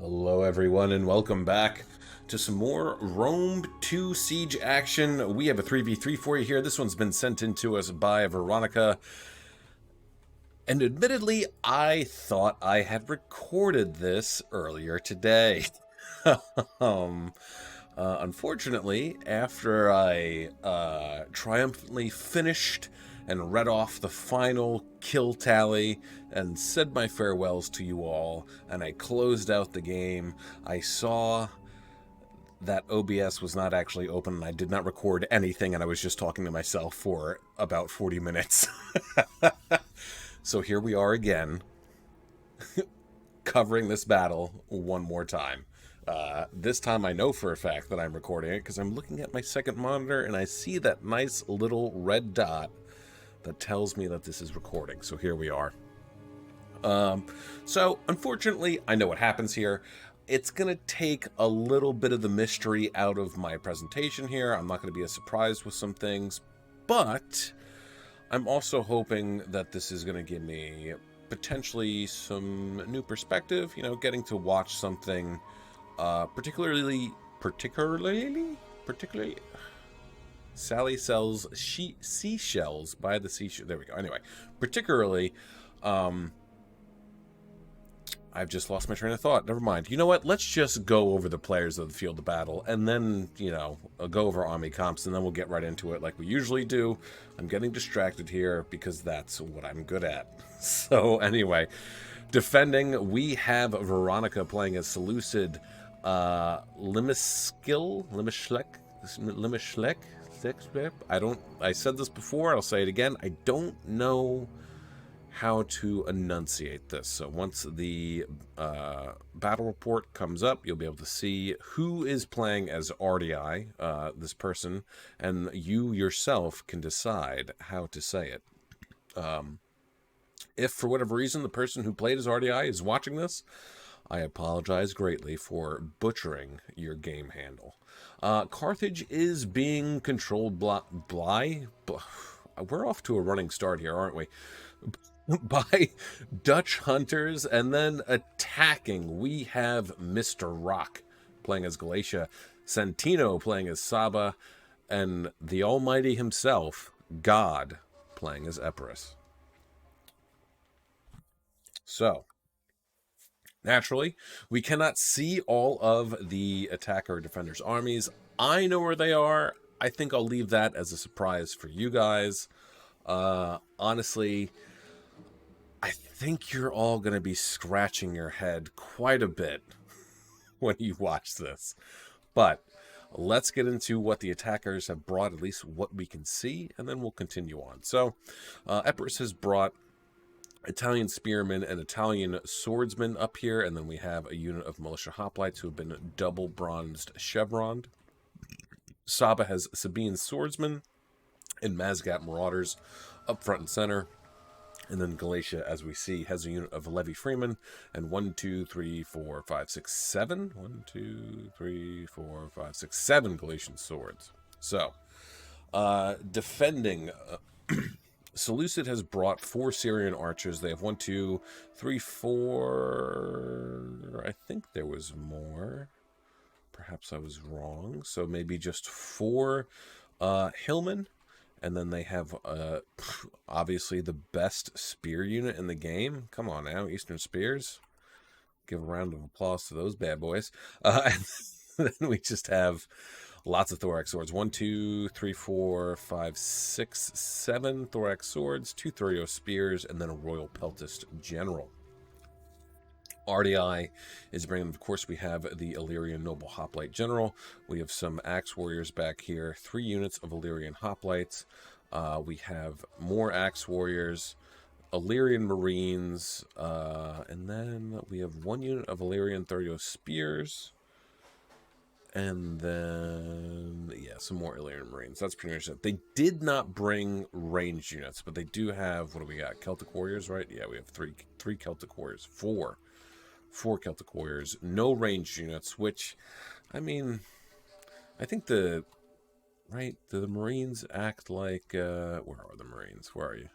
Hello everyone and welcome back to some more Rome 2 Siege action. We have a 3v3 for you here. This one's been sent in to us by Veronica. And admittedly, I thought I had recorded this earlier today. um, Unfortunately, after I triumphantly finished and read off the final kill tally and said my farewells to you all, and I closed out the game, I saw that OBS was not actually open and I did not record anything, and I was just talking to myself for about 40 minutes. So here we are again, covering this battle one more time. This time I know for a fact that I'm recording it because I'm looking at my second monitor and I see that nice little red dot that tells me that this is recording. So here we are. So unfortunately, I know what happens here. It's going to take a little bit of the mystery out of my presentation here. I'm not going to be as surprised with some things, but I'm also hoping that this is going to give me potentially some new perspective, you know, getting to watch something particularly Sally sells seashells by the seashore. There we go. Anyway, particularly I've just lost my train of thought. Never mind. You know what? Let's just go over the players of the field of battle, and then, you know, go over army comps, and then we'll get right into it like we usually do. I'm getting distracted here because that's what I'm good at. So anyway, defending, we have Veronica playing as Seleucid, Limeschlek. I said this before, I'll say it again. I don't know how to enunciate this. So once the battle report comes up, you'll be able to see who is playing as RDI, this person, and you yourself can decide how to say it. If for whatever reason the person who played as RDI is watching this, I apologize greatly for butchering your game handle. Carthage is being controlled we're off to a running start here, aren't we? By Dutch hunters, and then attacking, we have Mr. Rock playing as Galatia, Santino playing as Saba, and the Almighty himself, God, playing as Epirus. So, naturally, we cannot see all of the attacker defender's armies. I know where they are. I think I'll leave that as a surprise for you guys. Honestly, I think you're all going to be scratching your head quite a bit when you watch this. But let's get into what the attackers have brought, at least what we can see, and then we'll continue on. So, Epirus has brought Italian spearmen and Italian swordsmen up here, and then we have a unit of militia hoplites who have been double bronzed chevroned. Saba has Sabine swordsmen and Mazgat marauders up front and center. And then Galatia, as we see, has a unit of Levy Freeman and 1, 2, 3, 4, 5, 6, 7. 1, 2, 3, 4, 5, 6, 7 Galatian swords. So, defending, Seleucid has brought 4 Syrian archers. They have 1, 2, 3, 4. I think there was more. Perhaps I was wrong. So maybe just 4 hillmen. And then they have, obviously, the best spear unit in the game. Come on now, Eastern Spears. Give a round of applause to those bad boys. And then we just have lots of thorax swords. 1, 2, 3, 4, 5, 6, 7 thorax swords, 2 Thurio spears, and then a Royal Peltist General. RDI is bringing, of course, we have the Illyrian Noble Hoplite General. We have some Axe Warriors back here, 3 units of Illyrian Hoplites. We have more Axe Warriors, Illyrian Marines, and then we have 1 unit of Illyrian Thurio Spears. And then, yeah, some more Illyrian Marines. That's pretty much it. They did not bring ranged units, but they do have, what do we got? Celtic Warriors, right? Yeah, we have three Celtic Warriors. Four Celtic Warriors, no ranged units, which, I mean, I think the Marines act like, where are the Marines? Where are you?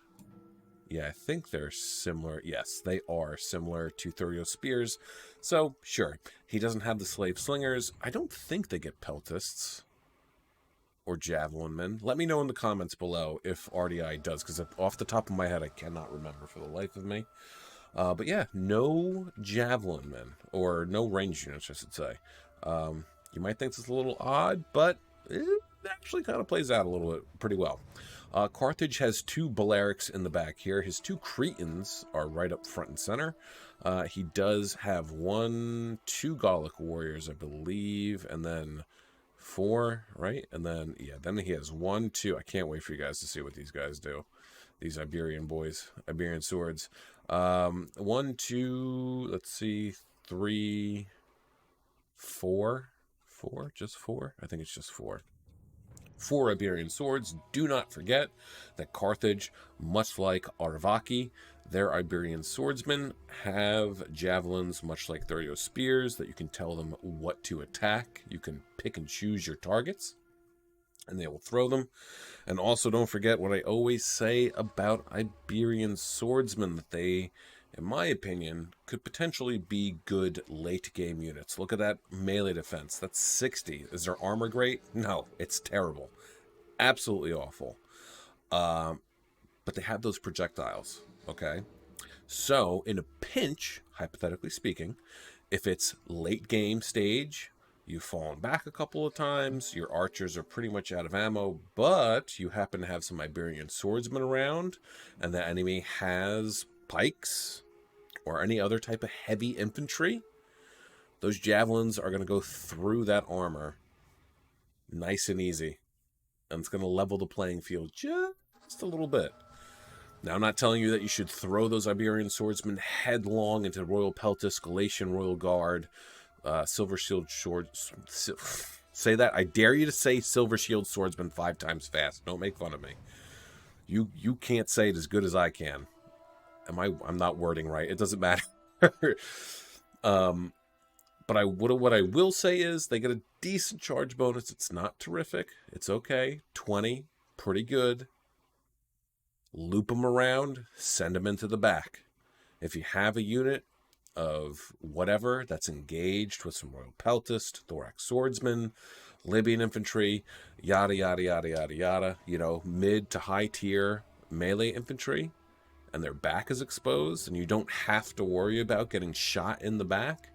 Yeah, I think they're similar. Yes, they are similar to Thurio Spears. So, sure, he doesn't have the Slave Slingers. I don't think they get Peltists or Javelin Men. Let me know in the comments below if RDI does, because off the top of my head, I cannot remember for the life of me. But yeah, no Javelin Men, or no range units, I should say. You might think this is a little odd, but it actually kind of plays out a little bit pretty well. Carthage has two Balearics in the back here. His two Cretans are right up front and center. He does have two Gallic warriors, I believe, and then four, right? And then, yeah, then he has two. I can't wait for you guys to see what these guys do. These Iberian boys, Iberian swords. One, two, let's see, three, four. Four? Just four? I think it's just four. Four Iberian swords. Do not forget that Carthage, much like Arvaki, their Iberian swordsmen have javelins, much like Thurio spears, that you can tell them what to attack. You can pick and choose your targets, and they will throw them. And also, don't forget what I always say about Iberian swordsmen, that they, in my opinion, could potentially be good late-game units. Look at that melee defense. That's 60. Is their armor great? No, it's terrible. Absolutely awful. But they have those projectiles, okay? So, in a pinch, hypothetically speaking, if it's late-game stage, you've fallen back a couple of times, your archers are pretty much out of ammo, but you happen to have some Iberian swordsmen around, and the enemy has pikes or any other type of heavy infantry, those javelins are going to go through that armor nice and easy. And it's going to level the playing field just a little bit. Now, I'm not telling you that you should throw those Iberian swordsmen headlong into Royal Peltis, Galatian Royal Guard, Silver Shield Swords. Say that. I dare you to say Silver Shield Swordsman 5 times fast. Don't make fun of me. You can't say it as good as I can. I'm not wording right. It doesn't matter. But what I will say is they get a decent charge bonus. It's not terrific. It's okay. 20, pretty good. Loop them around, send them into the back. If you have a unit of whatever that's engaged with some Royal Peltist, Thorax Swordsman, Libyan Infantry, yada, yada, yada, yada, yada, mid to high tier melee infantry, and their back is exposed, and you don't have to worry about getting shot in the back,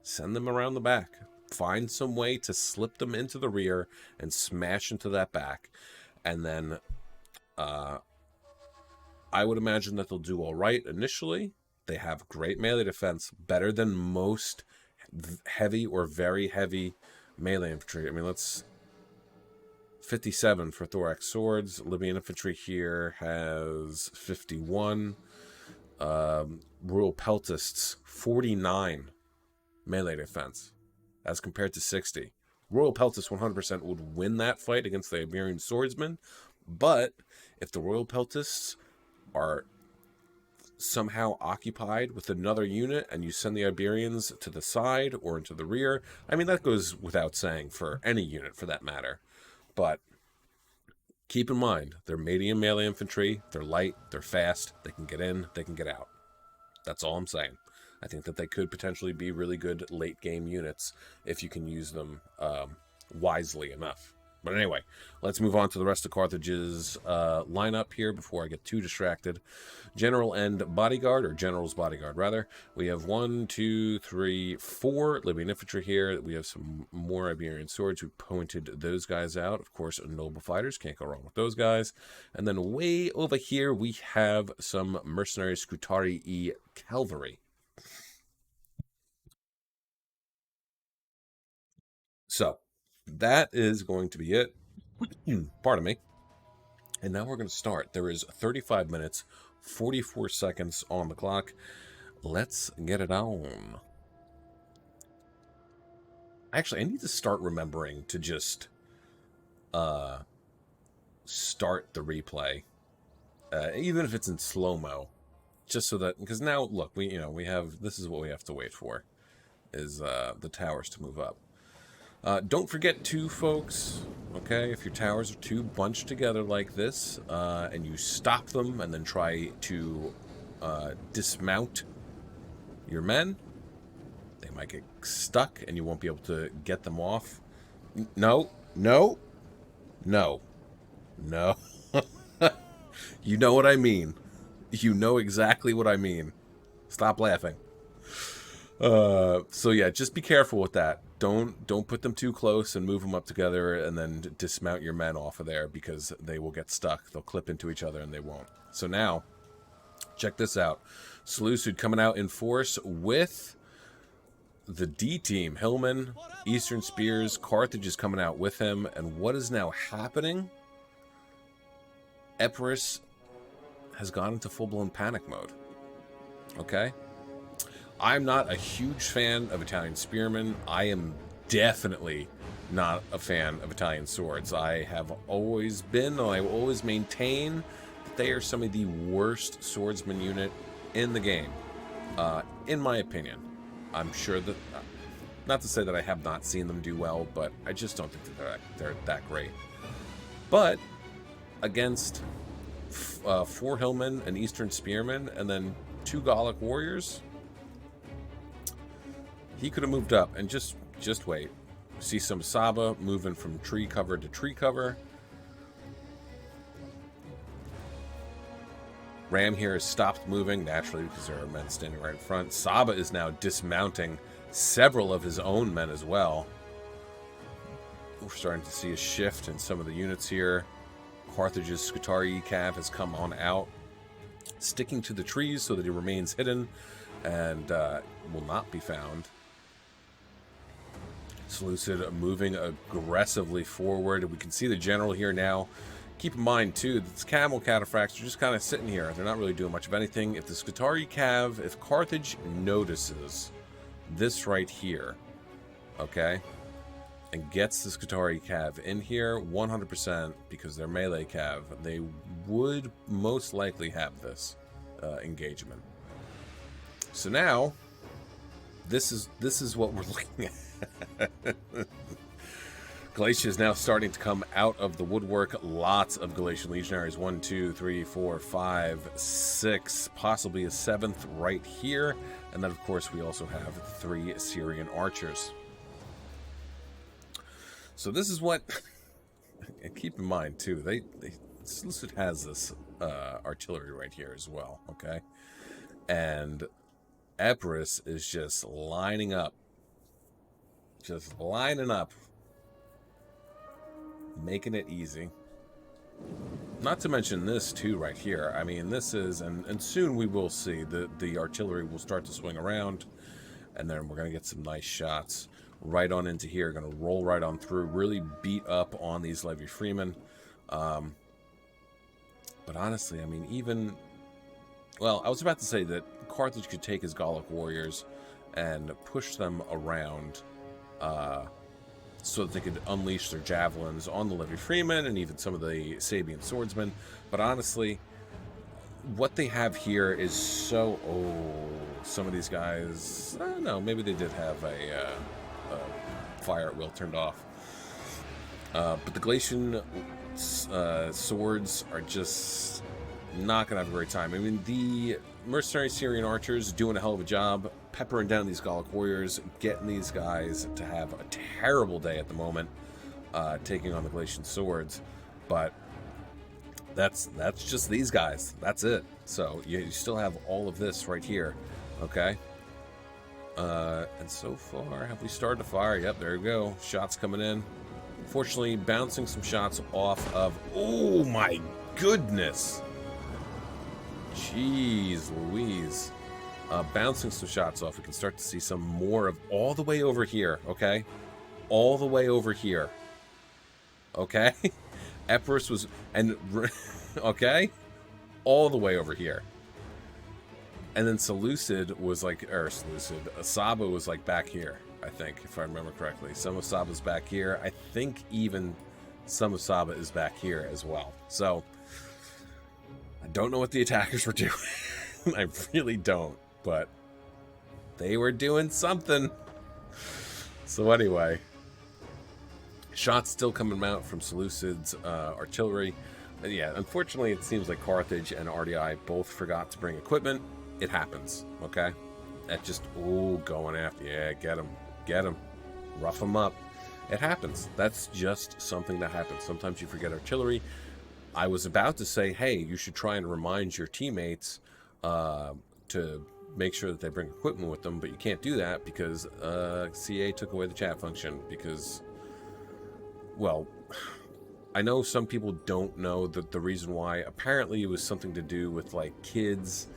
send them around the back. Find some way to slip them into the rear and smash into that back. And then I would imagine that they'll do all right initially. They have great melee defense, better than most heavy or very heavy melee infantry. I mean, 57 for Thorax Swords. Libyan Infantry here has 51. Royal Peltists, 49 melee defense, as compared to 60. Royal Peltists 100% would win that fight against the Iberian Swordsmen, but if the Royal Peltists are somehow occupied with another unit and you send the Iberians to the side or into the rear, I mean, that goes without saying for any unit for that matter. But keep in mind, they're medium melee infantry, they're light, they're fast, they can get in, they can get out. That's all I'm saying. I think that they could potentially be really good late game units if you can use them wisely enough. But anyway, let's move on to the rest of Carthage's lineup here before I get too distracted. General and Bodyguard, or General's Bodyguard, rather. We have 1, 2, 3, 4 Libyan Infantry here. We have some more Iberian Swords. We pointed those guys out. Of course, Noble Fighters. Can't go wrong with those guys. And then way over here, we have some Mercenary Scutari E Cavalry. So, that is going to be it. Pardon me. And now we're going to start. There is 35 minutes, 44 seconds on the clock. Let's get it on. Actually, I need to start remembering to just start the replay, even if it's in slow-mo, just so that, because now, look, we have, this is what we have to wait for, is the towers to move up. Don't forget too, folks, okay, if your towers are too bunched together like this, and you stop them and then try to dismount your men, they might get stuck and you won't be able to get them off. No, no, no, no. You know what I mean. You know exactly what I mean. Stop laughing. So yeah, just be careful with that. Don't put them too close and move them up together and then dismount your men off of there, because they will get stuck. They'll clip into each other and they won't. So now, check this out. Seleucid coming out in force with the D team. Hillman, Eastern Spears, Carthage is coming out with him. And what is now happening? Epirus has gone into full-blown panic mode. Okay? I'm not a huge fan of Italian spearmen. I am definitely not a fan of Italian swords. I have always been, and I will always maintain, that they are some of the worst swordsman unit in the game, in my opinion. I'm sure that, not to say that I have not seen them do well, but I just don't think that they're that great. But against 4 Hillmen, an Eastern Spearman, and then 2 Gallic warriors, he could have moved up. And just wait. See some Saba moving from tree cover to tree cover. Ram here has stopped moving, naturally, because there are men standing right in front. Saba is now dismounting several of his own men as well. We're starting to see a shift in some of the units here. Carthage's Scutari Cav has come on out, sticking to the trees so that he remains hidden and will not be found. Seleucid moving aggressively forward. We can see the general here now. Keep in mind, too, that the camel cataphracts are just kind of sitting here. They're not really doing much of anything. If the Scutari Cav, if Carthage notices this right here, okay, and gets the Scutari Cav in here, 100%, because they're melee Cav, they would most likely have this engagement. So now, this is what we're looking at. Galatia is now starting to come out of the woodwork. Lots of Galatian legionaries. 1, 2, 3, 4, 5, 6, possibly a 7th right here. And then, of course, we also have 3 Syrian archers. So this is what... and keep in mind, too, Seleucid has this artillery right here as well, okay? And Epirus is just lining up. Just lining up. Making it easy. Not to mention this too right here. I mean, this is, and soon we will see the artillery will start to swing around, and then we're going to get some nice shots right on into here. Going to roll right on through, really beat up on these Levy Freemen. But honestly, I mean, even, well, I was about to say that Carthage could take his Gallic warriors and push them around, so that they could unleash their javelins on the Levy Freemen and even some of the Sabian swordsmen. But honestly, what they have here is so... Oh, some of these guys... I don't know, maybe they did have a fire at will turned off. But the Galatian swords are just not going to have a great time. I mean, the mercenary Syrian archers doing a hell of a job peppering down these Gallic warriors, getting these guys to have a terrible day at the moment, taking on the Galatian swords. But that's just these guys. That's it. So you still have all of this right here, okay? And so far, have we started to fire? Yep, there we go. Shots coming in. Fortunately, bouncing some shots off of... Oh my goodness! Jeez Louise. Bouncing some shots off. We can start to see some more of all the way over here, okay? All the way over here. Okay? Epirus was... and okay? All the way over here. And then Seleucid was like... or Seleucid. Saba was like back here, I think, if I remember correctly. Some of Saba's back here. I think even some of Saba is back here as well. So... I don't know what the attackers were doing. I really don't. But they were doing something. So anyway, Shots still coming out from Seleucid's artillery. Yeah, unfortunately, it seems like Carthage and RDI both forgot to bring equipment. It happens, okay? That just, ooh, going after, yeah, get him, rough him up. It happens. That's just something that happens. Sometimes you forget artillery. I was about to say, hey, you should try and remind your teammates to make sure that they bring equipment with them, but you can't do that because CA took away the chat function because, well, I know some people don't know that the reason why. Apparently it was something to do with like kids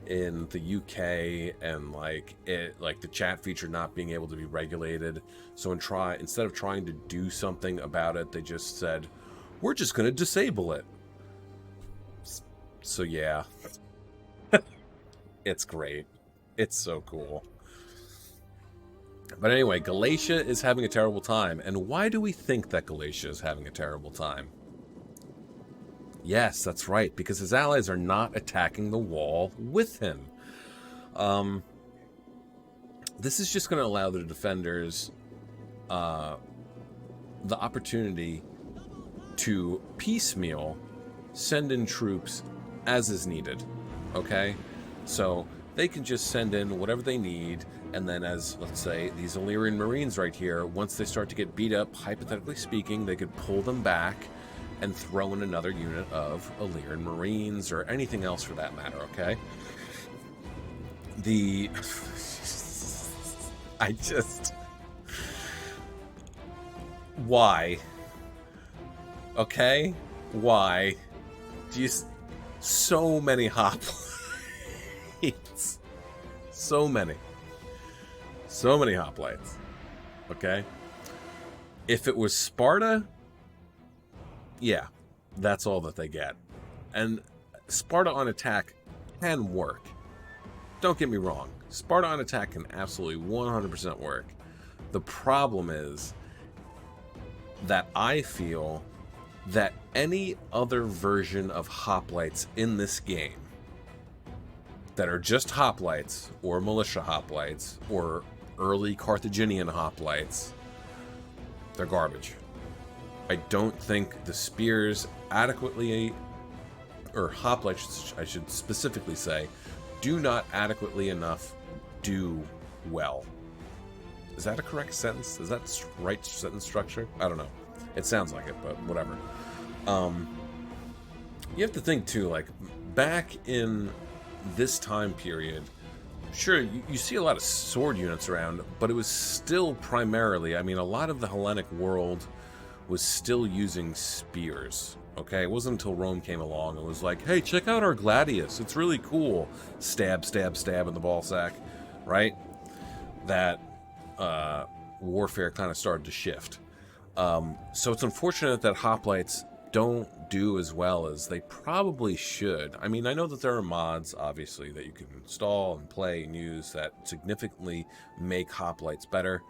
in the UK and like the chat feature not being able to be regulated. So instead of trying to do something about it, they just said, we're just going to disable it. So yeah, it's great. It's so cool. But anyway, Galatia is having a terrible time. And why do we think that Galatia is having a terrible time? Yes, that's right, because his allies are not attacking the wall with him. This is just going to allow the defenders the opportunity to piecemeal send in troops as is needed. Okay? So they can just send in whatever they need, and then as, let's say, these Illyrian Marines right here, once they start to get beat up, hypothetically speaking, they could pull them back and throw in another unit of Illyrian Marines or anything else for that matter, okay? Why? Okay? Why? So many hoplites. So many hoplites. Okay? If it was Sparta, yeah, that's all that they get. And Sparta on attack can work. Don't get me wrong. Sparta on attack can absolutely 100% work. The problem is that I feel that any other version of hoplites in this game that are just hoplites or militia hoplites or early Carthaginian hoplites, they're garbage. I don't think the spears adequately, or hoplites, I should specifically say, do not adequately enough do well. Is that a correct sentence? Is that right sentence structure? I don't know. It sounds like it, but whatever. You have to think too, like back in this time period, sure, you see a lot of sword units around, but it was still primarily, I mean, a lot of the Hellenic world was still using spears. Okay, it wasn't until Rome came along and was like, hey, check out our gladius, it's really cool. Stab, stab, stab in the ball sack, right? That warfare kind of started to shift. So it's unfortunate that hoplites don't do as well as they probably should. I mean, I know that there are mods, obviously, that you can install and play and use that significantly make hoplites better.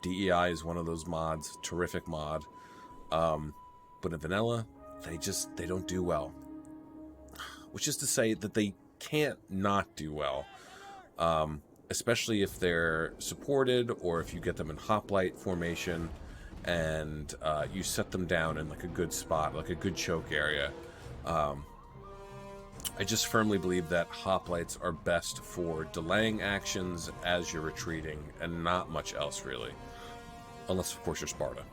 DEI is one of those mods, terrific mod. But in vanilla, they don't do well. Which is to say that they can't not do well. Especially if they're supported or if you get them in hoplite formation and you set them down in like a good spot, like a good choke area. I just firmly believe that hoplites are best for delaying actions as you're retreating and not much else really. Unless of course you're Sparta.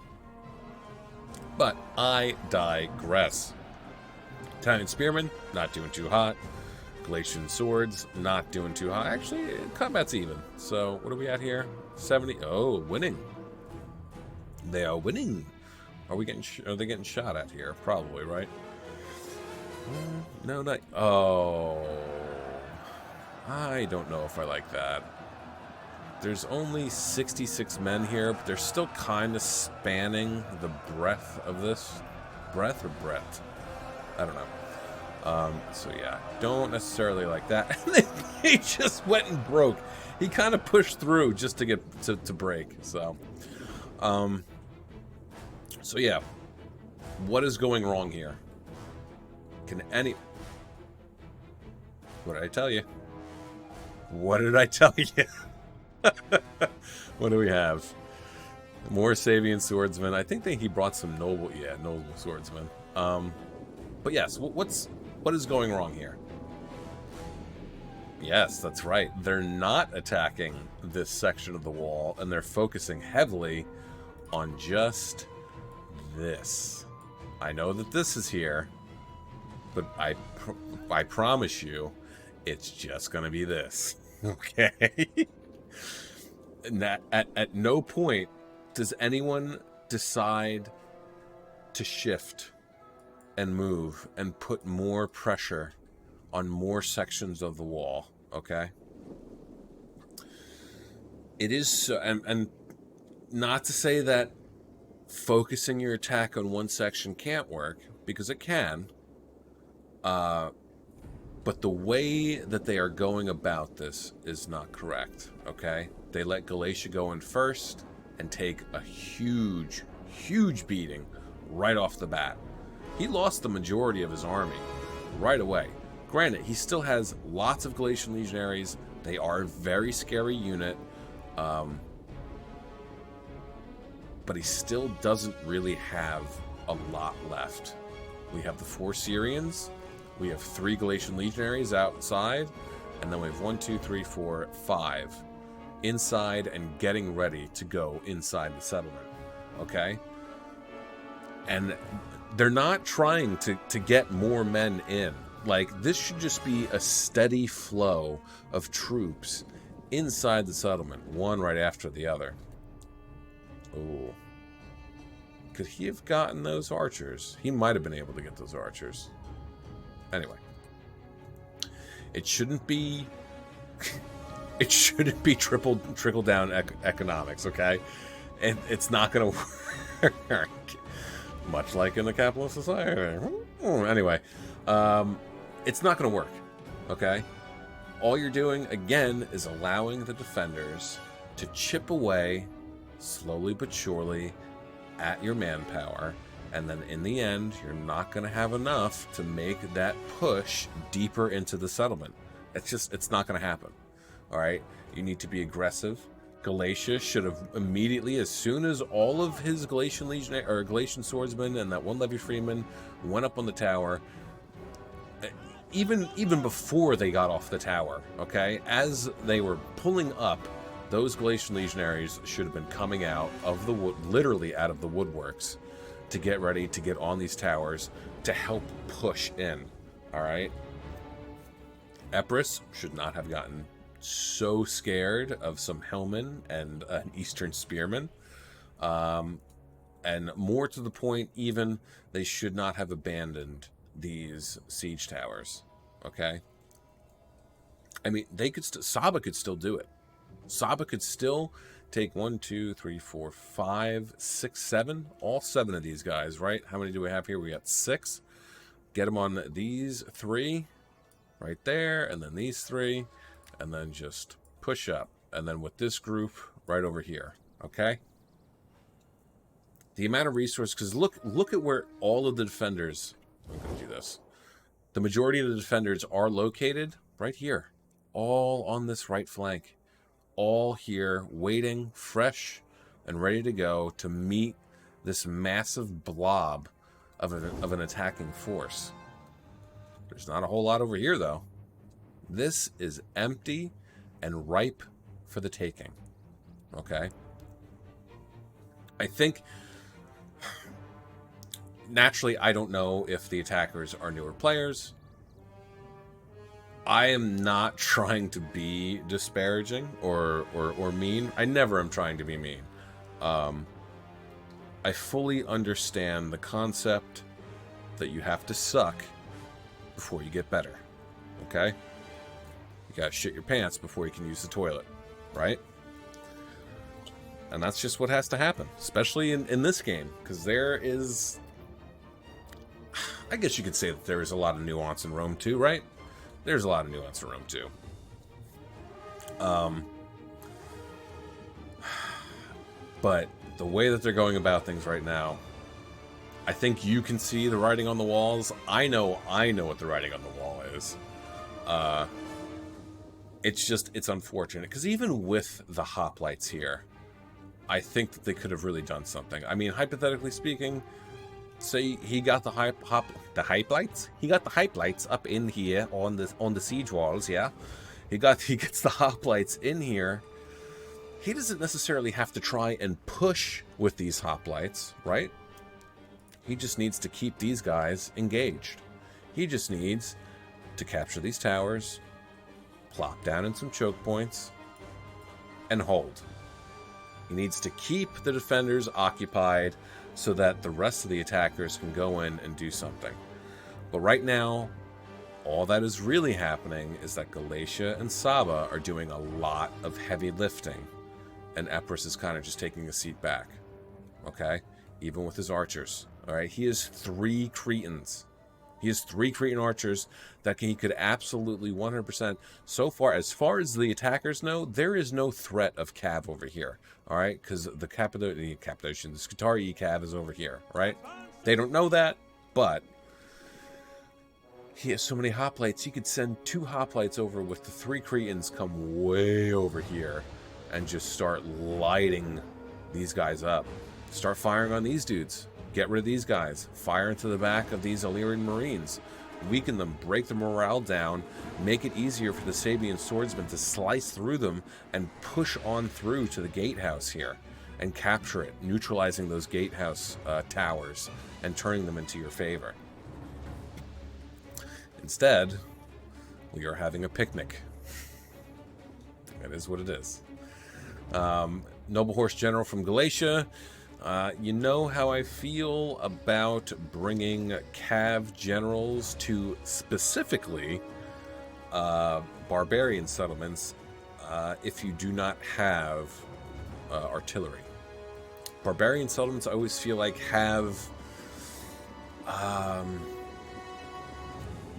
But I digress. Italian Spearmen, not doing too hot. Galatian Swords, not doing too hot. Actually, combat's even. So, what are we at here? 70. Oh, winning. They are winning. Are we getting? Are they getting shot at here? Probably, right? No, not. Oh, I don't know if I like that. There's only 66 men here, but they're still kind of spanning the breadth of this. Breadth or breadth? I don't know. So yeah, don't necessarily like that. He just went and broke. He kind of pushed through just to get to break. So, so yeah, what is going wrong here? What did I tell you? What did I tell you? What do we have? More Sabian swordsmen. I think that he brought some noble swordsmen. But yes, what is going wrong here? Yes, that's right. They're not attacking this section of the wall, and they're focusing heavily on just this. I know that this is here, but I promise you, it's just going to be this. Okay? And that at no point does anyone decide to shift and move and put more pressure on more sections of the wall. Okay? It is so, and not to say that focusing your attack on one section can't work, because it can. But the way that they are going about this is not correct, okay? They let Galatia go in first and take a huge, huge beating right off the bat. He lost the majority of his army right away. Granted, he still has lots of Galatian legionaries. They are a very scary unit. But he still doesn't really have a lot left. We have the 4 Syrians. We have 3 Galatian legionaries outside, and then we have 1, 2, 3, 4, 5 inside and getting ready to go inside the settlement. Okay? And they're not trying to get more men in. Like, this should just be a steady flow of troops inside the settlement, one right after the other. Ooh. Could he have gotten those archers? He might have been able to get those archers. Anyway, it shouldn't be trickle down economics, okay? And it's not going to work, much like in the capitalist society. Anyway, it's not going to work, okay? All you're doing again is allowing the defenders to chip away slowly but surely at your manpower. And then in the end, you're not going to have enough to make that push deeper into the settlement. It's not going to happen. All right? You need to be aggressive. Galatia should have immediately, as soon as all of his Galatian swordsmen and that one levy freeman went up on the tower, even before they got off the tower, okay? As they were pulling up, those Galatian legionaries should have been coming out of the wood, literally out of the woodworks, to get ready to get on these towers to help push in. All right? Epirus should not have gotten so scared of some hillmen and an eastern spearman. And more to the point, even, they should not have abandoned these siege towers. Okay? I mean, Saba could still do it. Saba could still take 1, 2, 3, 4, 5, 6, 7. All 7 of these guys, right? How many do we have here? We got 6. Get them on these 3 right there, and then these 3, and then just push up. And then with this group right over here, okay? The amount of resources, because look at where all of the defenders, I'm going to do this. The majority of the defenders are located right here, all on this right flank. All here, waiting, fresh, and ready to go to meet this massive blob of an attacking force. There's not a whole lot over here, though. This is empty and ripe for the taking. Okay? I think, naturally, I don't know if the attackers are newer players. I am not trying to be disparaging or mean. I never am trying to be mean. I fully understand the concept that you have to suck before you get better. Okay? You gotta shit your pants before you can use the toilet. Right? And that's just what has to happen. Especially in this game. Because there is... I guess you could say that there is a lot of nuance in Rome too, right? There's a lot of nuance in Rome too. But the way that they're going about things right now, I think you can see the writing on the walls. I know what the writing on the wall is. It's unfortunate, because even with the hoplites here, I think that they could have really done something. I mean, hypothetically speaking, say he got the hype lights. He got the hype lights up in here on the siege walls. Yeah, he gets the hoplites in here. He doesn't necessarily have to try and push with these hoplites, right? He just needs to keep these guys engaged. He just needs to capture these towers, plop down in some choke points, and hold. He needs to keep the defenders occupied so that the rest of the attackers can go in and do something. But right now, all that is really happening is that Galatia and Saba are doing a lot of heavy lifting, and Epirus is kind of just taking a seat back. Okay? Even with his archers. Alright? He has 3 Cretans. He has 3 Cretan archers that he could absolutely 100%. So far as the attackers know, there is no threat of cav over here. Alright? Because the Cappadocian, the Scutari cav is over here. Right? They don't know that, but he has so many hoplites, he could send 2 hoplites over with the 3 Cretans come way over here and just start lighting these guys up. Start firing on these dudes. Get rid of these guys. Fire into the back of these Illyrian Marines. Weaken them, break the morale down, make it easier for the Sabian swordsmen to slice through them and push on through to the gatehouse here and capture it, neutralizing those gatehouse towers and turning them into your favor. Instead, we are having a picnic. That is what it is. Noble Horse General from Galatia. You know how I feel about bringing cav generals to specifically barbarian settlements if you do not have artillery. Barbarian settlements I always feel like have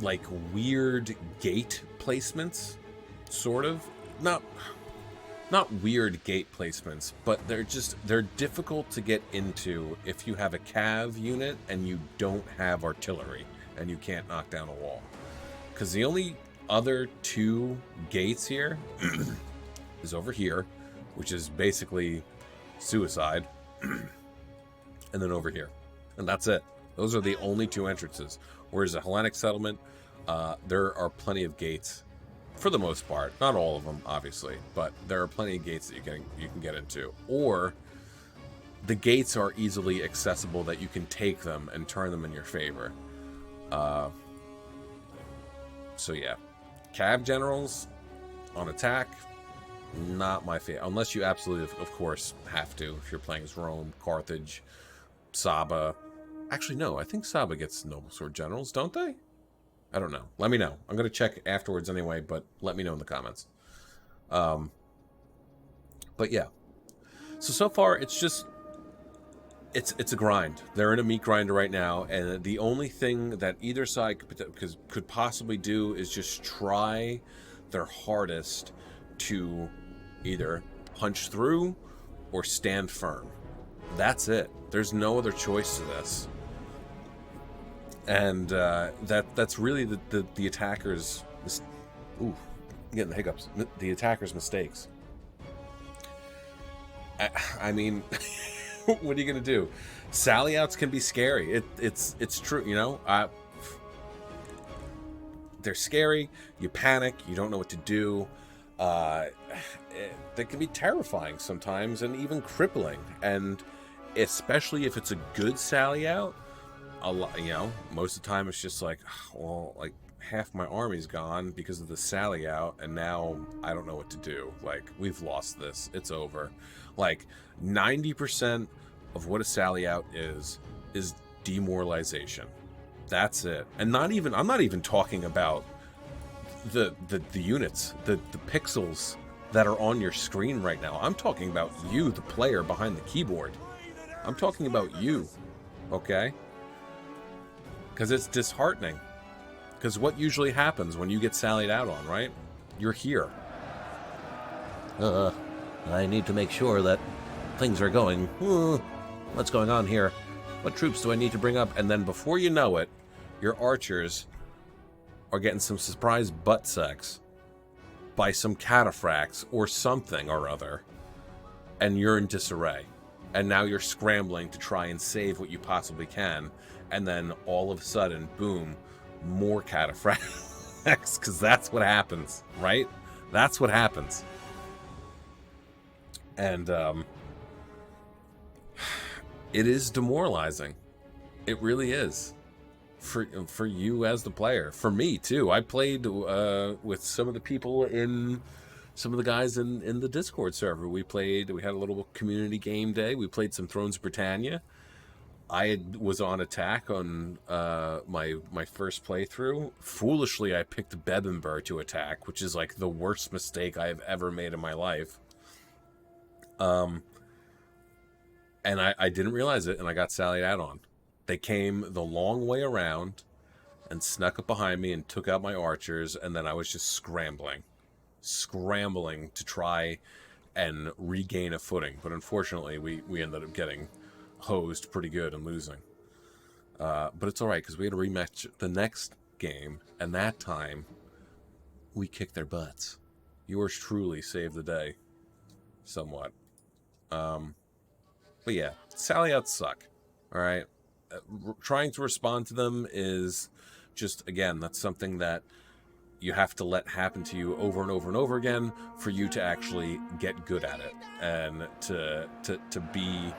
like weird gate placements, sort of. Not weird gate placements, but they're difficult to get into if you have a cav unit and you don't have artillery and you can't knock down a wall. Because the only other 2 gates here is over here, which is basically suicide, and then over here. And that's it. Those are the only 2 entrances. Whereas a Hellenic settlement, there are plenty of gates. For the most part, not all of them, obviously, but there are plenty of gates that you can get into. Or the gates are easily accessible that you can take them and turn them in your favor. So yeah, cav generals on attack, not my favorite. Unless you absolutely, of course, have to. If you're playing as Rome, Carthage, Saba. Actually, no, I think Saba gets noble sword generals, don't they? I don't know. Let me know. I'm going to check afterwards anyway, but let me know in the comments. But yeah. So far, it's just... It's a grind. They're in a meat grinder right now, and the only thing that either side could possibly do is just try their hardest to either punch through or stand firm. That's it. There's no other choice to this. And that's really the attackers' ooh, I'm getting the hiccups. The attackers' mistakes. I mean, what are you gonna do? Sally outs can be scary. It's true, you know. They're scary. You panic. You don't know what to do. They can be terrifying sometimes, and even crippling. And especially if it's a good sally out. A lot, you know, most of the time it's just like, well, like half my army's gone because of the sally out, and now I don't know what to do. Like, we've lost this. It's over. Like 90% of what a sally out is demoralization. That's it. And I'm not even talking about the units, the pixels that are on your screen right now. I'm talking about you, the player behind the keyboard. I'm talking about you. Okay? Because it's disheartening. Because what usually happens when you get sallied out on, right? You're here. I need to make sure that things are going. What's going on here? What troops do I need to bring up? And then before you know it, your archers are getting some surprise butt sex by some cataphracts or something or other. and you're in disarray. And now you're scrambling to try and save what you possibly can. And then all of a sudden, boom, more cataphracts, because that's what happens, right? That's what happens. And it is demoralizing. It really is. For you as the player. For me, too. I played with some of the people some of the guys in the Discord server. We had a little community game day. We played some Thrones of Britannia. Was on attack on my first playthrough. Foolishly, I picked Bebember to attack, which is like the worst mistake I have ever made in my life. And I didn't realize it, and I got sallied out on. They came the long way around and snuck up behind me and took out my archers, and then I was just scrambling to try and regain a footing. But unfortunately, we ended up getting hosed pretty good and losing. But it's all right, because we had a rematch the next game, and that time we kicked their butts. Yours truly saved the day somewhat. But yeah, sally outs suck. All right, trying to respond to them is just, again, that's something that you have to let happen to you over and over and over again for you to actually get good at it and to be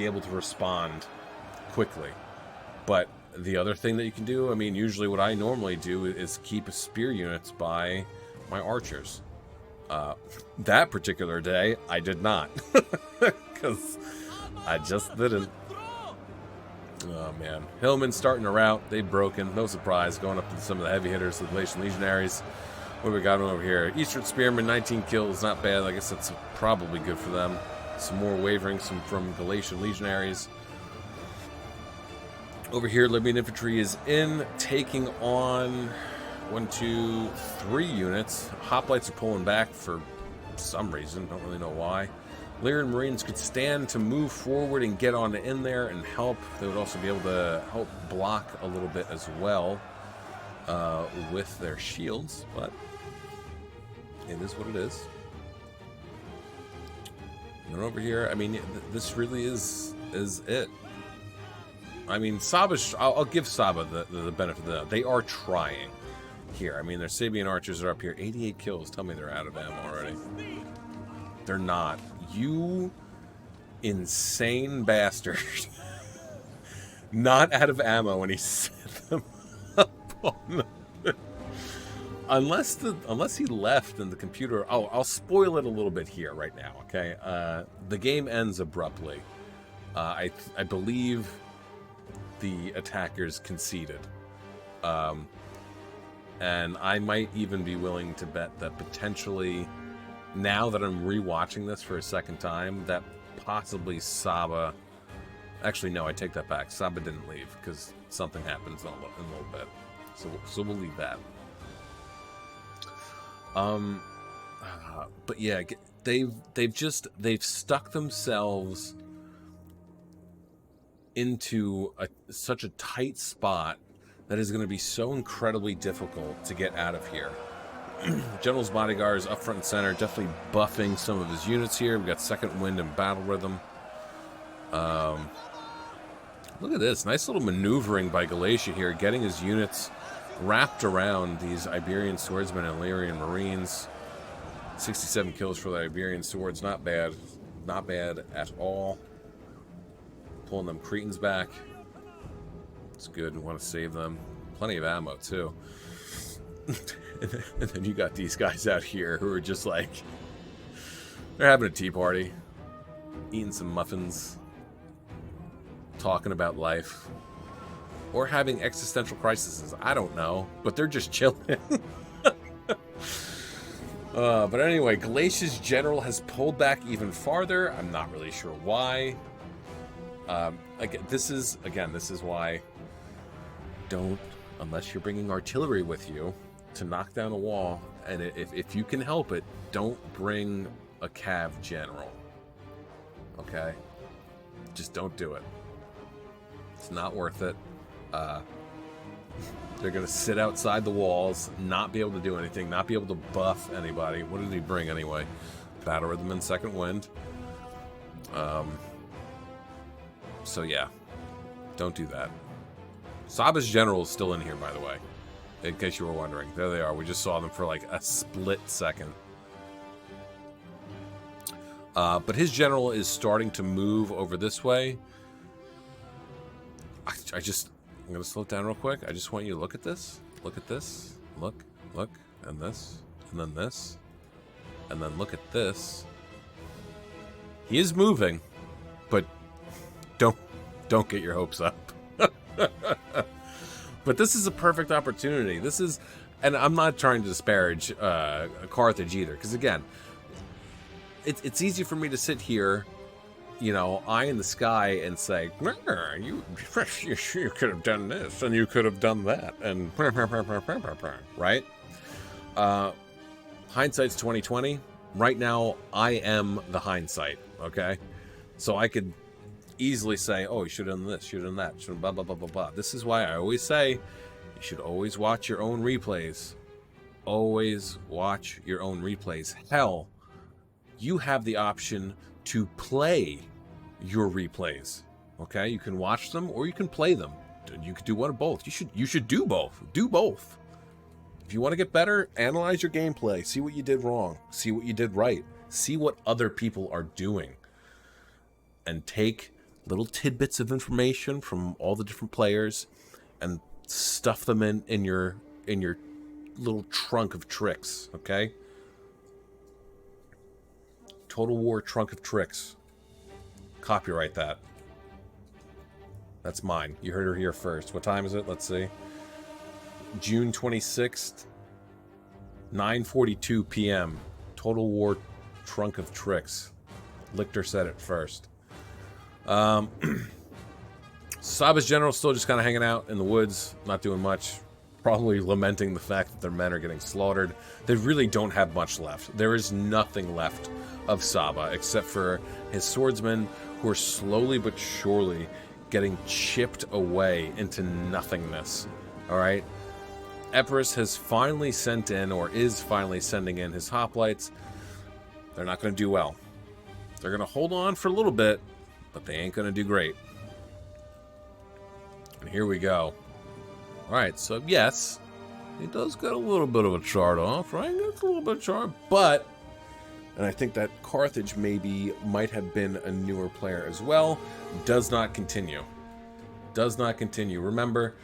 able to respond quickly. But the other thing that you can do, I mean, usually what I normally do is keep spear units by my archers. That particular day, I did not. Because I just didn't. Oh, man. Hillman's starting to rout. They've broken. No surprise. Going up to some of the heavy hitters, the Galatian Legionaries. What do we got over here? Eastern Spearmen, 19 kills. Not bad. I guess that's probably good for them. Some more wavering from Galatian Legionaries. Over here, Libyan Infantry is in, taking on 1, 2, 3 units. Hoplites are pulling back for some reason. Don't really know why. Lyrian Marines could stand to move forward and get on in there and help. They would also be able to help block a little bit as well with their shields, but it is what it is. And then over here, I mean, this really is it. I mean, Saba's, I'll give Saba the benefit of the doubt. They are trying here. I mean, their Sabian archers are up here. 88 kills. Tell me they're out of ammo already. They're not. You insane bastard. Not out of ammo when he set them up on the... Unless he left in the computer... Oh, I'll spoil it a little bit here right now, okay? The game ends abruptly. I believe the attackers conceded. And I might even be willing to bet that potentially... Now that I'm rewatching this for a second time, that possibly Saba... Actually, no, I take that back. Saba didn't leave, because something happens in a little bit. So we'll leave that. But yeah, they've stuck themselves into such a tight spot that is going to be so incredibly difficult to get out of here. General's bodyguard is up front and center, definitely buffing some of his units here. We've got second wind and battle rhythm. Look at this. Nice little maneuvering by Galatia here, getting his units wrapped around these Iberian swordsmen and Illyrian marines. 67 kills for the Iberian swords. Not bad. Not bad at all. Pulling them Cretans back. It's good. We want to save them. Plenty of ammo, too. And then you got these guys out here who are just like... They're having a tea party. Eating some muffins. Talking about life. Or having existential crises. I don't know. But they're just chilling. But anyway, Galatia's general has pulled back even farther. I'm not really sure why. This is why don't, unless you're bringing artillery with you to knock down a wall, and if you can help it, don't bring a cav general. Okay? Just don't do it. It's not worth it. They're going to sit outside the walls, not be able to do anything, not be able to buff anybody. What did he bring anyway? Battle Rhythm and Second Wind. So yeah, don't do that. Saba's General is still in here, by the way, in case you were wondering. There they are. We just saw them for like a split second. But his General is starting to move over this way. I'm going to slow it down real quick. I just want you to look at this. Look at this. Look, and this, and then this, and then look at this. He is moving, but don't get your hopes up. But this is a perfect opportunity. This is, and I'm not trying to disparage Carthage either, because again, it's easy for me to sit here, you know, eye in the sky and say, you could have done this and you could have done that, and right? Hindsight's 2020. Right now, I am the hindsight. Okay, so I could easily say, oh, you should have done this, should have done that, should have blah blah blah blah blah. This is why I always say you should always watch your own replays. Always watch your own replays. Hell, you have the option to play your replays. Okay, you can watch them or you can play them. You could do one of both. You should do both. Do both. If you want to get better, analyze your gameplay. See what you did wrong. See what you did right. See what other people are doing. And take little tidbits of information from all the different players and stuff them in your little trunk of tricks, okay? Total War trunk of tricks. Copyright that. That's mine. You heard her here first. What time is it? Let's see. June 26th, 9:42 p.m. Total War trunk of tricks. Lichter said it first. Saba's General still just kind of hanging out in the woods, not doing much. Probably lamenting the fact that their men are getting slaughtered. They really don't have much left. There is nothing left of Saba except for his swordsmen, who are slowly but surely getting chipped away into nothingness. Alright? Epirus has finally sent in, or is finally sending in, his hoplites. They're not going to do well. They're going to hold on for a little bit, but they ain't going to do great. And here we go. Alright, so yes, it does get a little bit of a chart off, right? It's a little bit of chart, but, and I think that Carthage might have been a newer player as well, does not continue. Does not continue. Remember,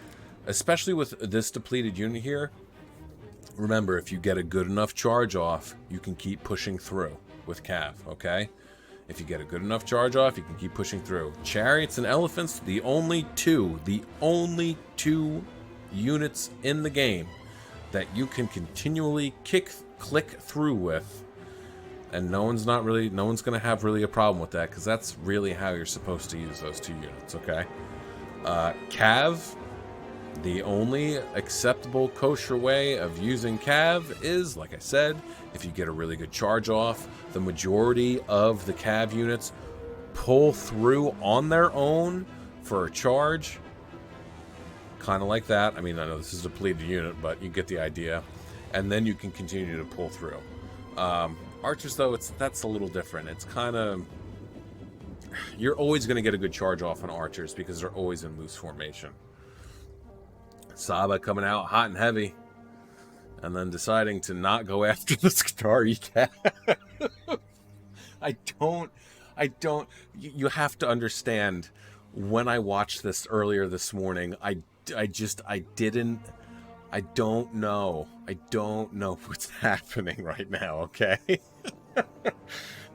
especially with this depleted unit here, remember, if you get a good enough charge off, you can keep pushing through with Cav, okay? If you get a good enough charge off, you can keep pushing through. Chariots and elephants, the only two units in the game that you can continually click through with, and no one's going to have really a problem with that, because that's really how you're supposed to use those two units, okay? Cav, the only acceptable kosher way of using Cav is, like I said, if you get a really good charge off. The majority of the Cav units pull through on their own for a charge. Kind of like that. I mean, I know this is a depleted unit, but you get the idea. And then you can continue to pull through. Archers, though, that's a little different. It's kind of... You're always going to get a good charge off on archers because they're always in loose formation. Saba coming out hot and heavy, and then deciding to not go after the Skitarii cat. I don't, you have to understand, when I watched this earlier this morning, I don't know what's happening right now, okay?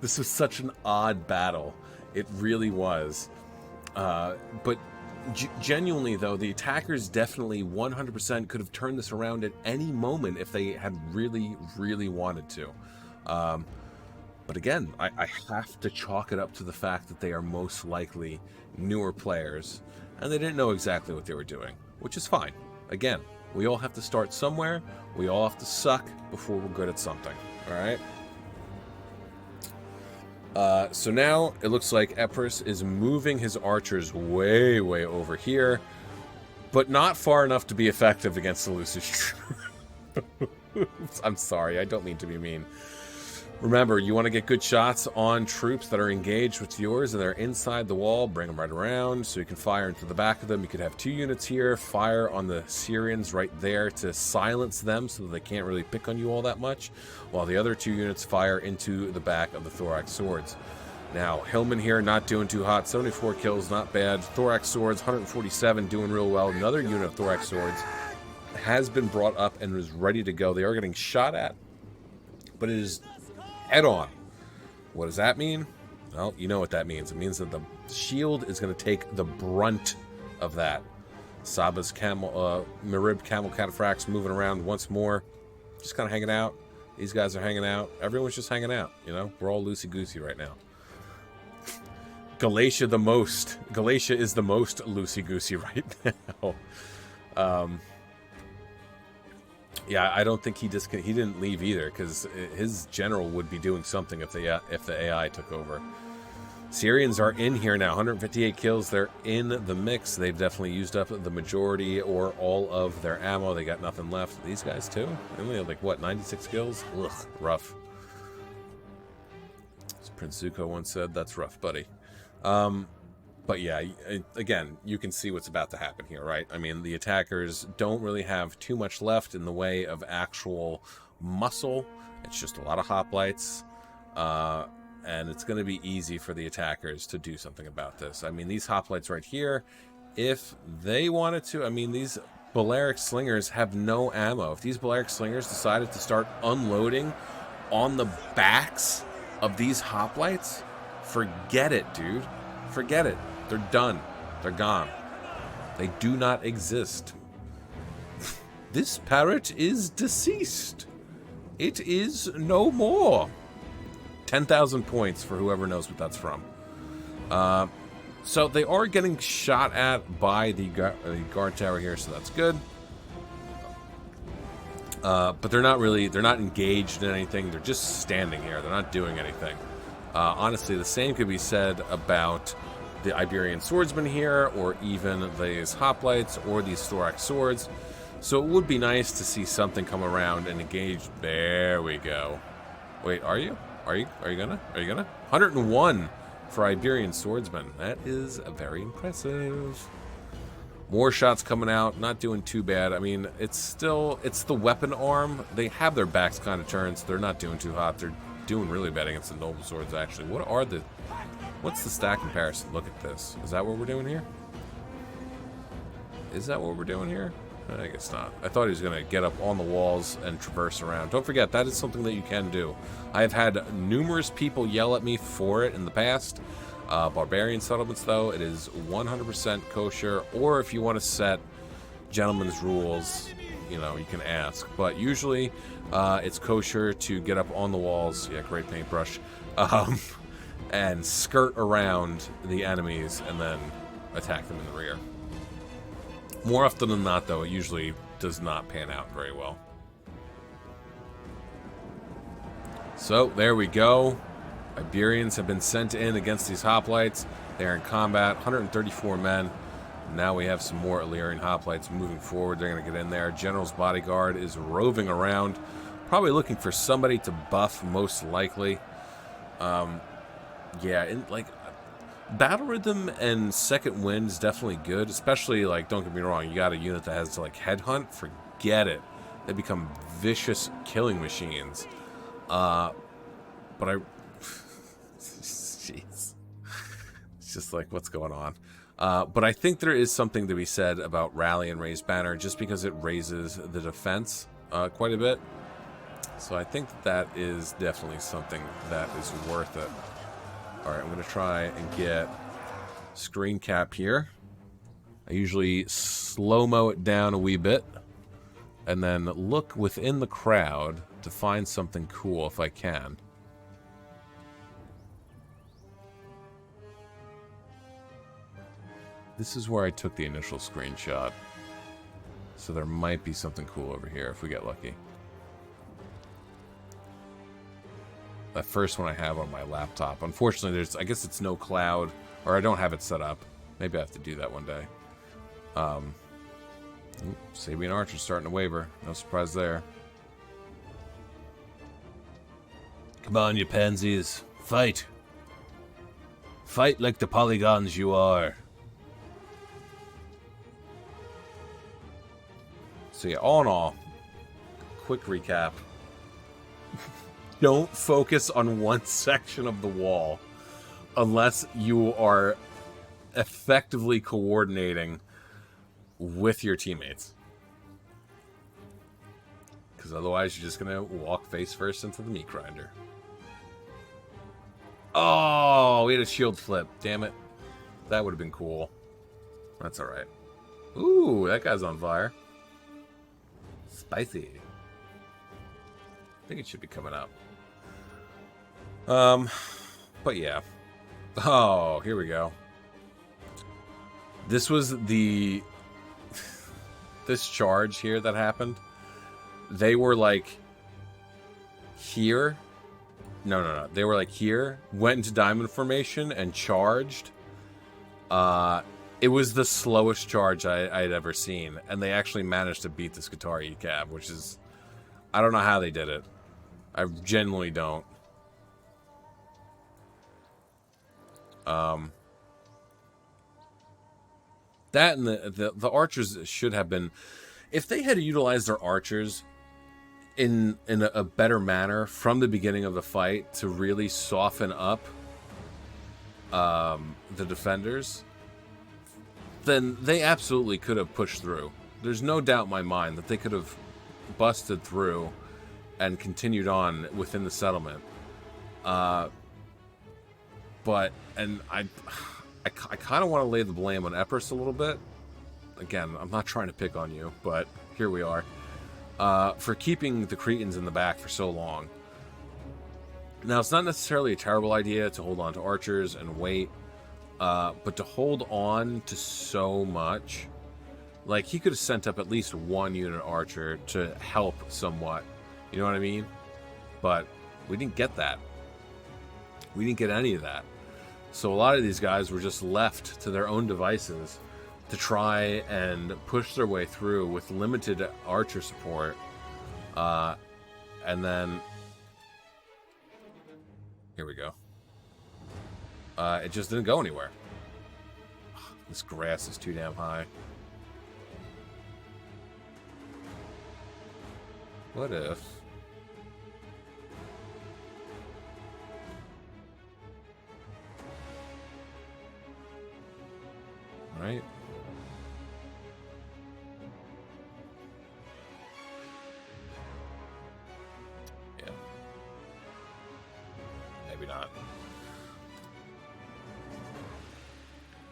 This was such an odd battle. It really was. But genuinely, though, the attackers definitely 100% could have turned this around at any moment if they had really, really wanted to. But again, I have to chalk it up to the fact that they are most likely newer players, and they didn't know exactly what they were doing, which is fine. Again, we all have to start somewhere. We all have to suck before we're good at something, all right? So now it looks like Epirus is moving his archers way, way over here, but not far enough to be effective against the Lucius. I'm sorry, I don't mean to be mean. Remember, you want to get good shots on troops that are engaged with yours and they're inside the wall. Bring them right around so you can fire into the back of them. You could have 2 units here, fire on the Syrians right there to silence them so that they can't really pick on you all that much, while the other 2 units fire into the back of the Thorax Swords. Now, Hillman here, not doing too hot. 74 kills, not bad. Thorax Swords, 147, doing real well. Another unit of Thorax Swords has been brought up and is ready to go. They are getting shot at, but it is head on. What does that mean? Well, you know what that means. It means that the shield is going to take the brunt of that. Saba's camel, Marib camel cataphracts moving around once more. Just kind of hanging out. These guys are hanging out. Everyone's just hanging out, you know? We're all loosey-goosey right now. Galatia is the most loosey-goosey right now. Yeah, I don't think he didn't leave either, because his general would be doing something if the AI took over. Syrians are in here now, 158 kills. They're in the mix. They've definitely used up the majority or all of their ammo. They got nothing left. These guys too? They only have like, what, 96 kills? Ugh, rough. As Prince Zuko once said, that's rough, buddy. But yeah, again, you can see what's about to happen here, right? I mean, the attackers don't really have too much left in the way of actual muscle. It's just a lot of hoplites. And it's going to be easy for the attackers to do something about this. I mean, these hoplites right here, if they wanted to, I mean, these Balearic Slingers have no ammo. If these Balearic Slingers decided to start unloading on the backs of these hoplites, forget it, dude. Forget it. They're done. They're gone. They do not exist. This parrot is deceased. It is no more. 10,000 points for whoever knows what that's from. So they are getting shot at by the guard tower here, so that's good. But they're not engaged in anything. They're just standing here. They're not doing anything. Honestly, the same could be said about the Iberian swordsmen here, or even these hoplites, or these Thorax swords. So it would be nice to see something come around and engage. There we go. Wait, are you? Are you gonna? 101 for Iberian swordsmen. That is very impressive. More shots coming out. Not doing too bad. I mean, it's the weapon arm. They have their backs kind of turned, so they're not doing too hot. They're doing really bad against the noble swords, actually. What's the stat comparison? Look at this. Is that what we're doing here? Is that what we're doing here? I guess not. I thought he was going to get up on the walls and traverse around. Don't forget, that is something that you can do. I have had numerous people yell at me for it in the past. Barbarian settlements, though, it is 100% kosher. Or if you want to set gentleman's rules, you know, you can ask. But usually, it's kosher to get up on the walls. Yeah, great paintbrush. And skirt around the enemies and then attack them in the rear. More often than not, though, it usually does not pan out very well. So, there we go. Iberians have been sent in against these hoplites. They are in combat, 134 men. Now we have some more Illyrian hoplites moving forward. They're going to get in there. General's bodyguard is roving around, probably looking for somebody to buff, most likely. Yeah, battle rhythm and second wind is definitely good, especially, like, don't get me wrong, you got a unit that has, like, headhunt, forget it. They become vicious killing machines. But jeez. It's just like, what's going on? But I think there is something to be said about rally and raise banner, just because it raises the defense quite a bit. So I think that is definitely something that is worth it. Alright, I'm going to try and get screen cap here. I usually slow-mo it down a wee bit, and then look within the crowd to find something cool if I can. This is where I took the initial screenshot, so there might be something cool over here if we get lucky. That first one I have on my laptop. Unfortunately, I guess it's no cloud, or I don't have it set up. Maybe I have to do that one day. Sabian Archer's starting to waver. No surprise there. Come on, you pansies. Fight. Fight like the polygons you are. So yeah, all in all, quick recap. Don't focus on one section of the wall unless you are effectively coordinating with your teammates. Because otherwise you're just going to walk face first into the meat grinder. Oh, we had a shield flip. Damn it. That would have been cool. That's alright. Ooh, that guy's on fire. Spicy. I think it should be coming up. But yeah. Oh, here we go. This was the... this charge here that happened. They were like... here. No. They were like here. Went into diamond formation and charged. It was the slowest charge I had ever seen. And they actually managed to beat this guitar ECAB, which is... I don't know how they did it. I genuinely don't. That and the archers should have been... If they had utilized their archers in a better manner from the beginning of the fight to really soften up the defenders, then they absolutely could have pushed through. There's no doubt in my mind that they could have busted through and continued on within the settlement. But I kind of want to lay the blame on Epirus a little bit. Again, I'm not trying to pick on you, but here we are. For keeping the Cretans in the back for so long. Now, it's not necessarily a terrible idea to hold on to archers and wait, but to hold on to so much... Like, he could have sent up at least one unit archer to help somewhat. You know what I mean? But we didn't get that. We didn't get any of that. So a lot of these guys were just left to their own devices to try and push their way through with limited archer support. And then... here we go. It just didn't go anywhere. This grass is too damn high. What if... right? Yeah. Maybe not.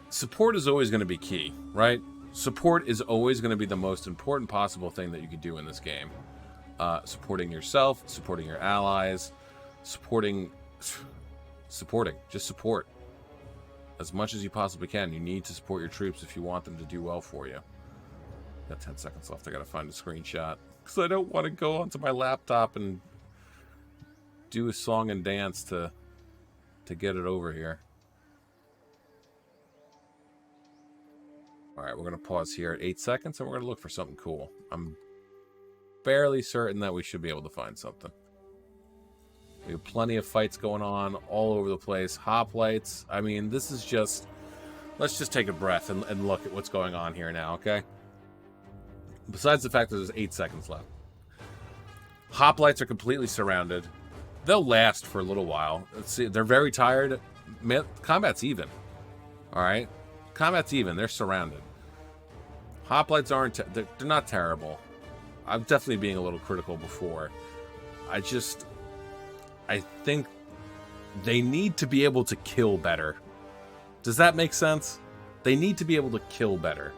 Support is always going to be key, right? Support is always going to be the most important possible thing that you could do in this game. Supporting yourself, supporting your allies, supporting, just support. As much as you possibly can. You need to support your troops if you want them to do well for you. Got 10 seconds left. I gotta find a screenshot. Because I don't want to go onto my laptop and do a song and dance to get it over here. Alright, we're going to pause here at 8 seconds and we're going to look for something cool. I'm fairly certain that we should be able to find something. We have plenty of fights going on all over the place. Hoplites. I mean, this is just... let's just take a breath and look at what's going on here now, okay? Besides the fact that there's 8 seconds left. Hoplites are completely surrounded. They'll last for a little while. Let's see. They're very tired. Man, combat's even. Alright? Combat's even. They're surrounded. Hoplites aren't... they're not terrible. I'm definitely being a little critical before. I think they need to be able to kill better. Does that make sense? They need to be able to kill better.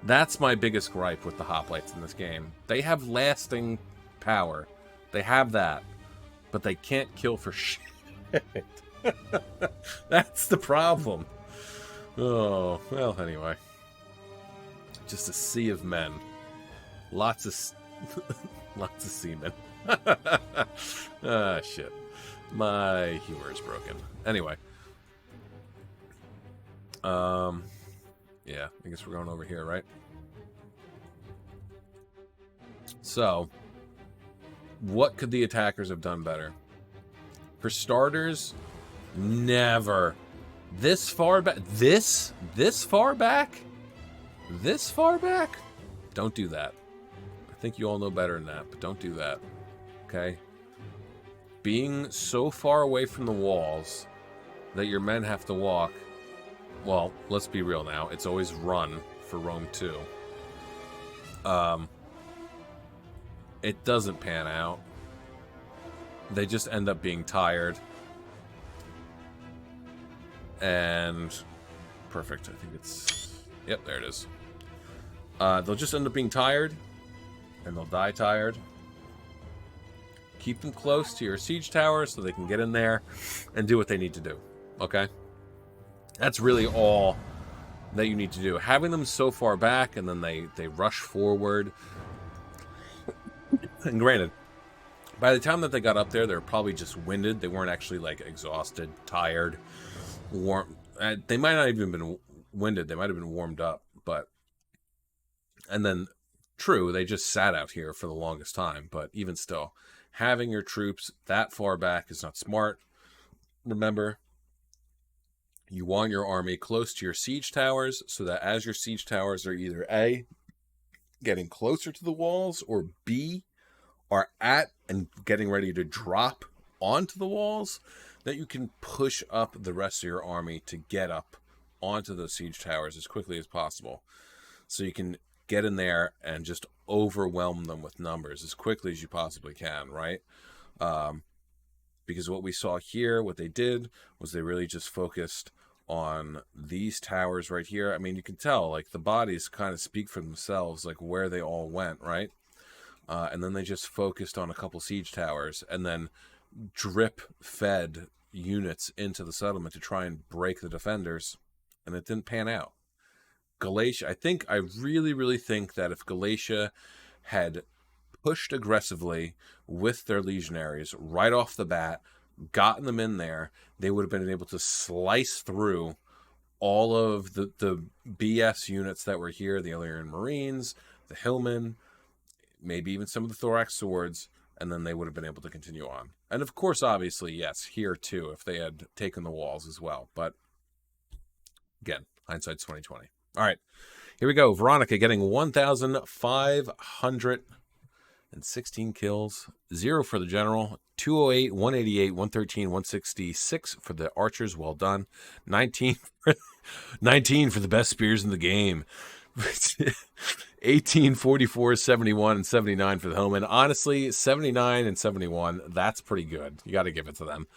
That's my biggest gripe with the hoplites in this game. They have lasting power. They have that. But they can't kill for shit. That's the problem. Oh, well, anyway. Just a sea of men. Lots of semen. Ah, shit. My humor is broken. Anyway. Yeah, I guess we're going over here, right? So, what could the attackers have done better? For starters, never. This far back? This far back? This far back? Don't do that. I think you all know better than that, but don't do that. Okay? Being so far away from the walls that your men have to walk, well, let's be real now. It's always run for Rome 2. It doesn't pan out. They just end up being tired. And perfect. I think it's... Yep, there it is. They'll just end up being tired. And they'll die tired. Keep them close to your siege tower so they can get in there and do what they need to do. Okay? That's really all that you need to do. Having them so far back and then they rush forward. And granted, by the time that they got up there, they were probably just winded. They weren't actually, like, exhausted, tired, warm. They might not even been winded. They might have been warmed up. But, and then, true, they just sat out here for the longest time. But even still, having your troops that far back is not smart. Remember, you want your army close to your siege towers so that as your siege towers are either A, getting closer to the walls, or B, are at and getting ready to drop onto the walls, that you can push up the rest of your army to get up onto those siege towers as quickly as possible. So you can get in there and just overwhelm them with numbers as quickly as you possibly can, right? Because what we saw here, what they did, was they really just focused on these towers right here. I mean, you can tell, like, the bodies kind of speak for themselves, like, where they all went, right? And then they just focused on a couple siege towers and then drip-fed units into the settlement to try and break the defenders, and it didn't pan out. Galatia, I really, really think that if Galatia had pushed aggressively with their legionaries right off the bat, gotten them in there, they would have been able to slice through all of the BS units that were here, the Illyrian Marines, the Hillmen, maybe even some of the Thorax Swords, and then they would have been able to continue on. And of course, obviously, yes, here too, if they had taken the walls as well. But again, hindsight's 2020. All right, here we go. Veronica getting 1,516 kills. 0 for the general. 208, 188, 113, 166 for the archers. Well done. 19 for the best spears in the game. 18, 44, 71, and 79 for the hillmen. Honestly, 79 and 71, that's pretty good. You got to give it to them.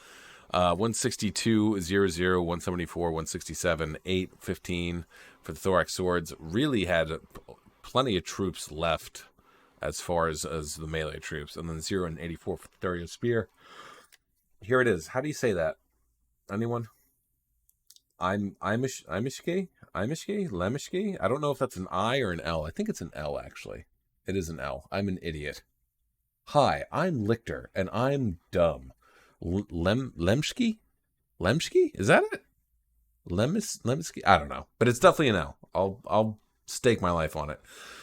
162, 00, 174, 167, 8, 15 for the thorax swords. Really had plenty of troops left as far as the melee troops. And then 0 and 84 for the Dario spear. Here it is. How do you say that? Anyone? Imishke? Lemishke? I don't know if that's an I or an L. I think it's an L, actually. It is an L. I'm an idiot. Hi, I'm Lichter, and I'm dumb. Lemsky? Lemsky? Is that it? Lemsky? I don't know. But it's definitely an L. I'll stake my life on it.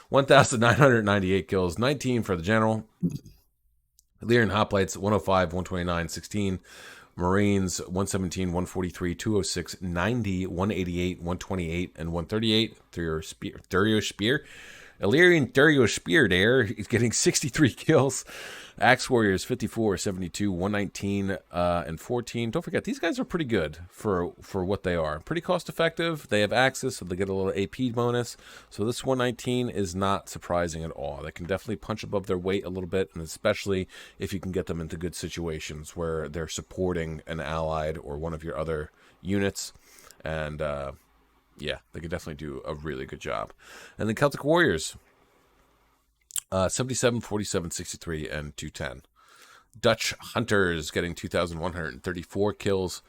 1,998 kills. 19 for the general. Illyrian hoplites, 105, 129, 16. Marines, 117, 143, 206, 90, 188, 128, and 138. Dario Spear. Illyrian Dario Spear there. He's getting 63 kills. Axe Warriors, 54, 72, 119, and 14. Don't forget, these guys are pretty good for what they are. Pretty cost effective. They have axes, so they get a little AP bonus. So this 119 is not surprising at all. They can definitely punch above their weight a little bit, and especially if you can get them into good situations where they're supporting an allied or one of your other units. And, yeah, they could definitely do a really good job. And the Celtic Warriors, 77, 47, 63, and 210. Dutch Hunters getting 2,134 kills.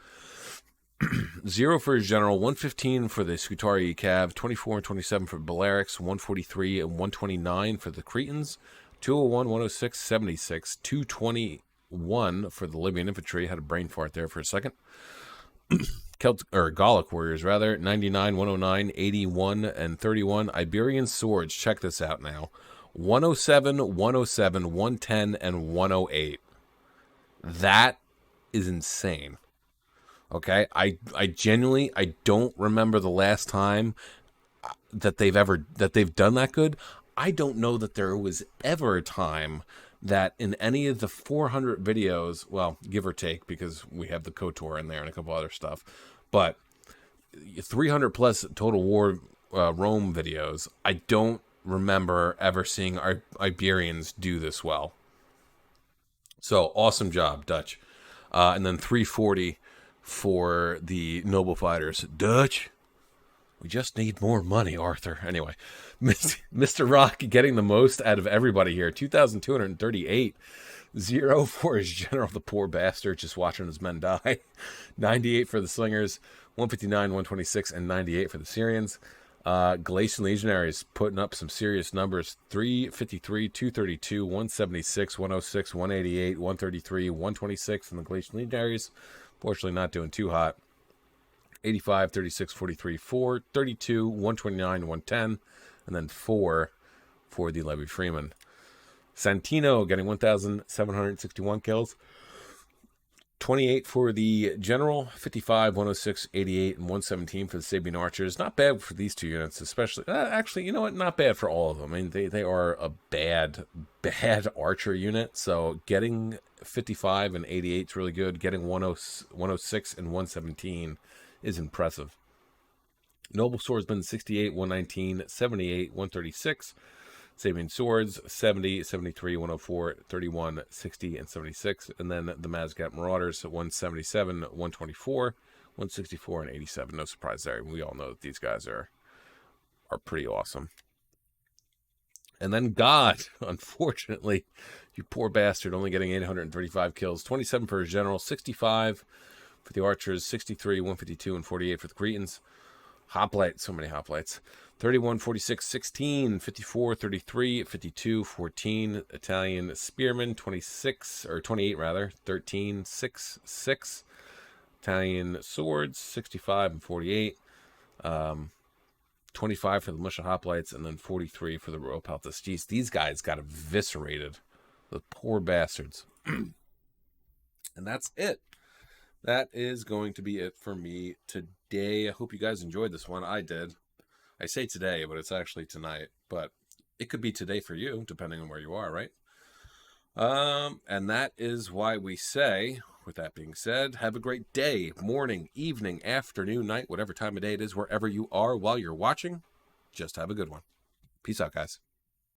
0 for his general, 115 for the Scutari Cav, 24 and 27 for Balearics, 143 and 129 for the Cretans, 201, 106, 76, 221 for the Libyan Infantry. Had a brain fart there for a second. Gallic Warriors, rather, 99, 109, 81, and 31. Iberian Swords, check this out now. 107, 107, 110, and 108. That is insane. Okay, I genuinely I don't remember the last time that they've done that good. I don't know that there was ever a time that in any of the 400 videos, well, give or take, because we have the KOTOR in there and a couple other stuff, but 300 plus total war Rome videos, I don't remember ever seeing our Iberians do this well. So awesome job, Dutch. And then 340 for the noble fighters. Dutch, we just need more money, Arthur. Anyway, Mr. Rock getting the most out of everybody here. 2,238. 0 for his general, the poor bastard, just watching his men die. 98 for the slingers. 159, 126, and 98 for the Syrians. Galatian Legionaries putting up some serious numbers. 353, 232, 176, 106, 188, 133, 126 from the Galatian Legionaries. Fortunately, not doing too hot. 85, 36, 43, 4, 32, 129, 110, and then 4 for the Levy Freeman. Santino getting 1,761 kills. 28 for the General, 55, 106, 88, and 117 for the Sabine Archers. Not bad for these two units, especially. Actually, you know what? Not bad for all of them. I mean, they are a bad archer unit. So getting 55 and 88 is really good. Getting 106 and 117 is impressive. Noble Swordsman, 68, 119, 78, 136. Sabine Swords, 70, 73, 104, 31, 60, and 76. And then the Mazgat Marauders, 177, 124, 164, and 87. No surprise there. We all know that these guys are pretty awesome. And then God, unfortunately, you poor bastard, only getting 835 kills. 27 for his general, 65 for the archers, 63, 152, and 48 for the Cretans. Hoplite, so many hoplites. 31, 46, 16, 54, 33, 52, 14. Italian spearmen, 26, or 28 rather, 13, 6, 6. Italian swords, 65 and 48. 25 for the militia hoplites, and then 43 for the royal peltas. Jeez, these guys got eviscerated. The poor bastards. And that's it. That is going to be it for me today. I hope you guys enjoyed this one. I did. I say today, but it's actually tonight. But it could be today for you, depending on where you are, right? And that is why we say, with that being said, have a great day, morning, evening, afternoon, night, whatever time of day it is, wherever you are while you're watching. Just have a good one. Peace out, guys.